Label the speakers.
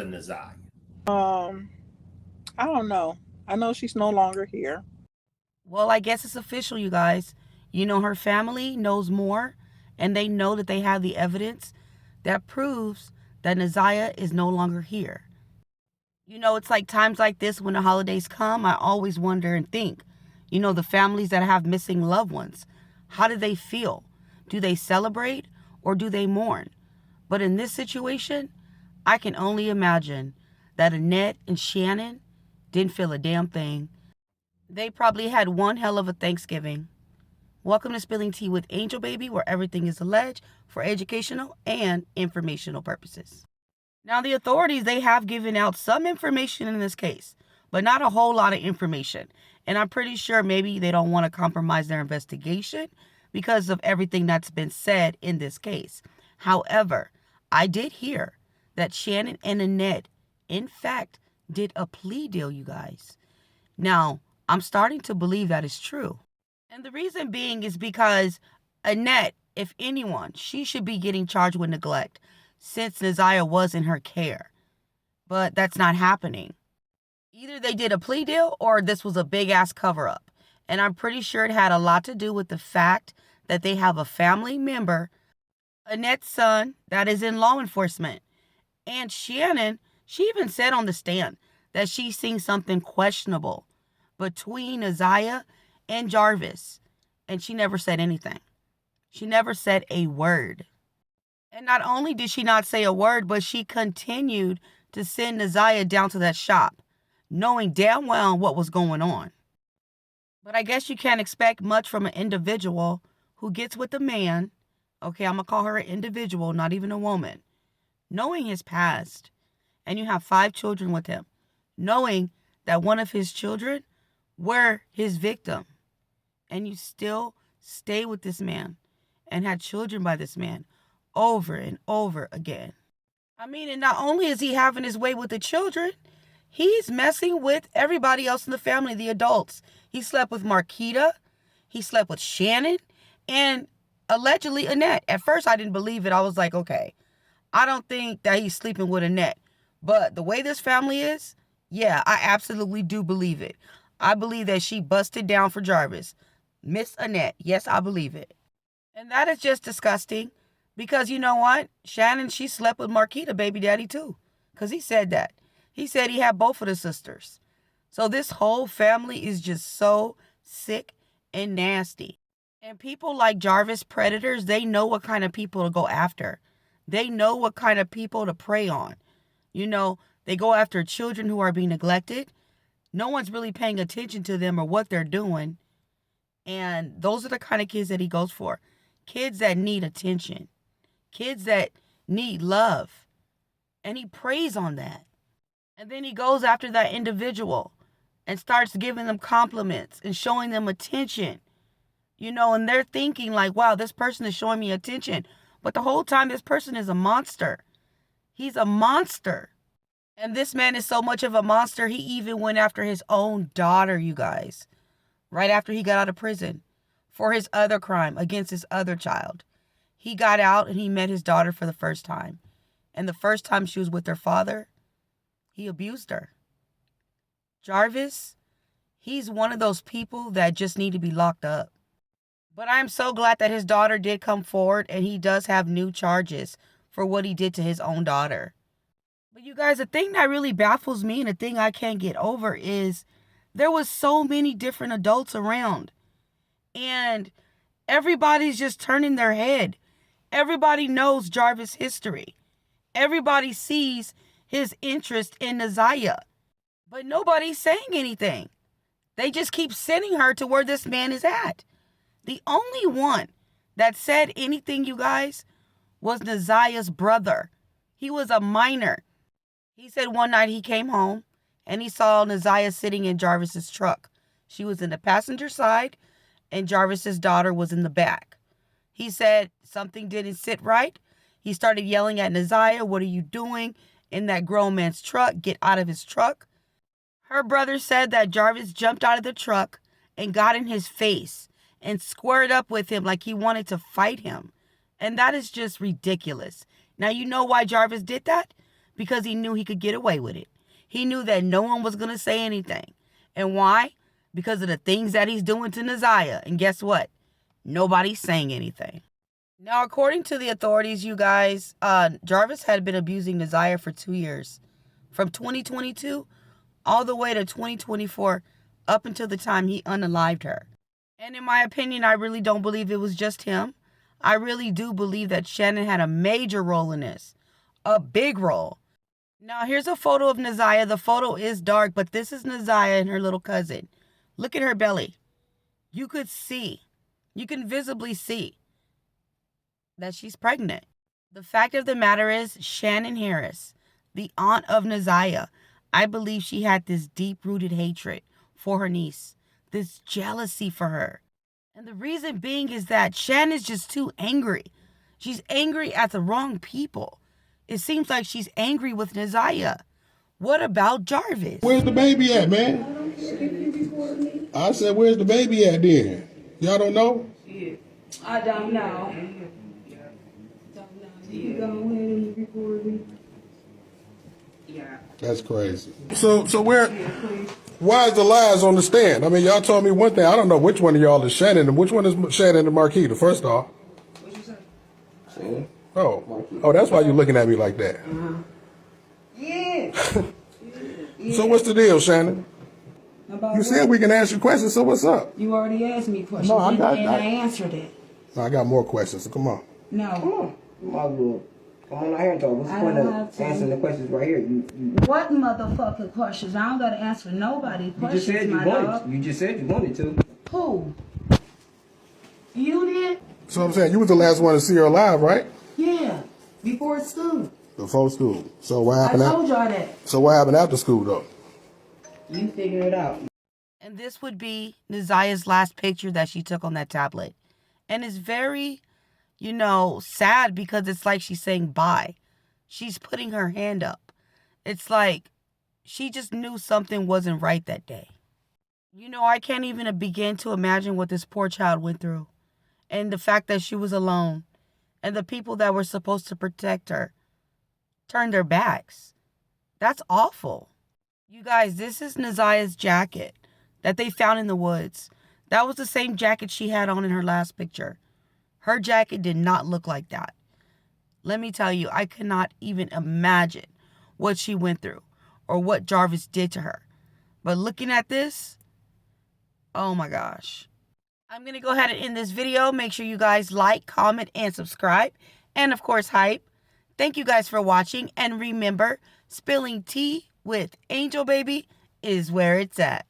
Speaker 1: Naziyah?
Speaker 2: Um, I don't know. I know she's no longer here.
Speaker 3: Well, I guess it's official, you guys. Her family knows more, and they know that they have the evidence that proves that Naziyah is no longer here. It's like times like this when the holidays come, I always wonder and think, the families that have missing loved ones, how do they feel? Do they celebrate or do they mourn? But in this situation, I can only imagine that Annette and Shannon didn't feel a damn thing. They probably had one hell of a Thanksgiving. Welcome to Spilling Tea with Angel Baby, where everything is alleged for educational and informational purposes. Now, the authorities, they have given out some information in this case, but not a whole lot of information. And I'm pretty sure maybe they don't want to compromise their investigation because of everything that's been said in this case. However, I did hear that Shannon and Annette, in fact, did a plea deal, you guys. Now, I'm starting to believe that is true. And the reason being is because Annette, if anyone, she should be getting charged with neglect since Naziyah was in her care. But that's not happening. Either they did a plea deal or this was a big-ass cover-up. And I'm pretty sure it had a lot to do with the fact that they have a family member, Annette's son, that is in law enforcement. And Shannon, she even said on the stand that she's seen something questionable between Naziyah and Jarvis. And she never said anything. She never said a word. And not only did she not say a word, but she continued to send Naziyah down to that shop, knowing damn well what was going on. But I guess you can't expect much from an individual who gets with a man, okay, I'm going to call her an individual, not even a woman, knowing his past, and you have 5 children with him, knowing that one of his children were his victim, and you still stay with this man and had children by this man over and over again. I mean, and not only is he having his way with the children, he's messing with everybody else in the family, the adults. He slept with Marquita, he slept with Shannon, and allegedly Annette. At first, I didn't believe it. I was like, okay, I don't think that he's sleeping with Annette. But the way this family is, yeah, I absolutely do believe it. I believe that she busted down for Jarvis. Miss Annette, yes, I believe it. And that is just disgusting. Because you know what? Shannon, she slept with Marquita, baby daddy, too. Because he said that. He said he had both of the sisters. So this whole family is just so sick and nasty. And people like Jarvis predators, they know what kind of people to go after. They know what kind of people to prey on. They go after children who are being neglected. No one's really paying attention to them or what they're doing. And those are the kind of kids that he goes for. Kids that need attention. Kids that need love. And he preys on that. And then he goes after that individual and starts giving them compliments and showing them attention. And they're thinking like, wow, this person is showing me attention. But the whole time, this person is a monster. He's a monster. And this man is so much of a monster, he even went after his own daughter, you guys, right after he got out of prison for his other crime against his other child. He got out and he met his daughter for the first time. And the first time she was with her father, he abused her. Jarvis, he's one of those people that just need to be locked up. But I'm so glad that his daughter did come forward and he does have new charges for what he did to his own daughter. But you guys, the thing that really baffles me and the thing I can't get over is there was so many different adults around. And everybody's just turning their head. Everybody knows Jarvis' history. Everybody sees his interest in Naziyah. But nobody's saying anything. They just keep sending her to where this man is at. The only one that said anything, you guys, was Naziyah's brother. He was a minor. He said one night he came home and he saw Naziyah sitting in Jarvis's truck. She was in the passenger side and Jarvis's daughter was in the back. He said something didn't sit right. He started yelling at Naziyah, "What are you doing in that grown man's truck? Get out of his truck." Her brother said that Jarvis jumped out of the truck and got in his face and squared up with him like he wanted to fight him. And that is just ridiculous. Now, you know why Jarvis did that? because he knew he could get away with it. He knew that no one was going to say anything. And why? Because of the things that he's doing to Naziyah. And guess what? Nobody's saying anything. Now, according to the authorities, you guys, Jarvis had been abusing Naziyah for 2 years. From 2022 all the way to 2024, up until the time he unalived her. And in my opinion, I really don't believe it was just him. I really do believe that Shannon had a major role in this. A big role. Now, here's a photo of Naziyah. The photo is dark, but this is Naziyah and her little cousin. Look at her belly. You could see, you can visibly see that she's pregnant. The fact of the matter is, Shannon Harris, the aunt of Naziyah, I believe she had this deep-rooted hatred for her niece, this jealousy for her. And the reason being is that Shannon's just too angry. She's angry at the wrong people. It seems like she's angry with Naziyah. What about Jarvis?
Speaker 1: Where's the baby at, man? I said, where's the baby at then? Y'all don't know?
Speaker 4: Yeah. I don't know. You go ahead and record me. Yeah.
Speaker 1: That's crazy. So why is the lies on the stand? I mean, y'all told me one thing. I don't know which one of y'all is Shannon and which one is Shannon and Marquita, first off.
Speaker 4: What you say?
Speaker 1: Shannon. Oh, that's why you're looking at me like that.
Speaker 4: Yeah.
Speaker 1: So what's the deal, Shannon?
Speaker 4: About
Speaker 1: You said we can ask you questions, so what's up?
Speaker 4: You already asked me questions,
Speaker 1: No,
Speaker 4: and I answered it.
Speaker 1: I got more questions, so come on.
Speaker 4: No.
Speaker 5: Come on. You might as well come on out here and talk. What's the point of answering the questions right here? You
Speaker 4: What motherfucking questions? I don't gotta answer nobody questions,
Speaker 5: just said you
Speaker 4: my
Speaker 5: wanted.
Speaker 4: dog.
Speaker 5: You just said you wanted to.
Speaker 4: Who? You did?
Speaker 1: So I'm saying you was the last one to see her alive, right?
Speaker 4: Yeah. Before school.
Speaker 1: Before school. So what
Speaker 4: I
Speaker 1: happened?
Speaker 4: told y'all that.
Speaker 1: So what happened after school, though?
Speaker 4: You figure it out.
Speaker 3: And this would be Naziyah's last picture that she took on that tablet. And it's very, sad because it's like she's saying bye. She's putting her hand up. It's like she just knew something wasn't right that day. I can't even begin to imagine what this poor child went through. And the fact that she was alone. And the people that were supposed to protect her turned their backs. That's awful. You guys, this is Naziyah's jacket that they found in the woods. That was the same jacket she had on in her last picture. Her jacket did not look like that. Let me tell you, I cannot even imagine what she went through or what Jarvis did to her. But looking at this, oh my gosh. I'm going to go ahead and end this video. Make sure you guys like, comment, and subscribe. And of course, hype. Thank you guys for watching. And remember, spilling tea with Angel Baby is where it's at.